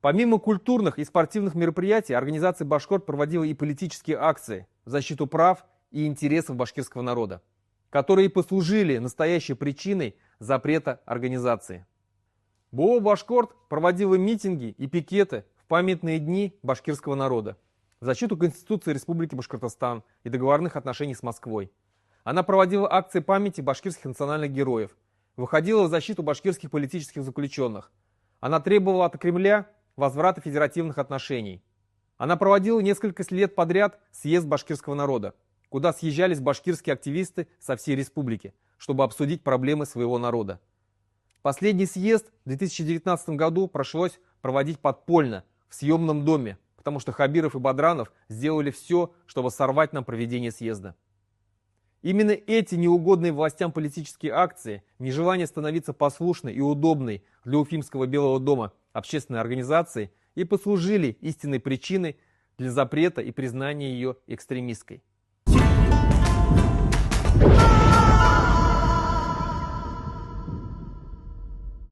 Помимо культурных и спортивных мероприятий, организация «Башкорт» проводила и политические акции в защиту прав и интересов башкирского народа, которые послужили настоящей причиной запрета организации. БО «Башкорт» проводила митинги и пикеты в памятные дни башкирского народа в защиту Конституции Республики Башкортостан и договорных отношений с Москвой. Она проводила акции памяти башкирских национальных героев, выходила в защиту башкирских политических заключенных. Она требовала от Кремля возврата федеративных отношений. Она проводила несколько лет подряд съезд башкирского народа, куда съезжались башкирские активисты со всей республики, чтобы обсудить проблемы своего народа. Последний съезд в 2019 году пришлось проводить подпольно, в съемном доме, потому что Хабиров и Бадранов сделали все, чтобы сорвать нам проведение съезда. Именно эти неугодные властям политические акции, нежелание становиться послушной и удобной для Уфимского Белого дома общественной организации и послужили истинной причиной для запрета и признания ее экстремистской.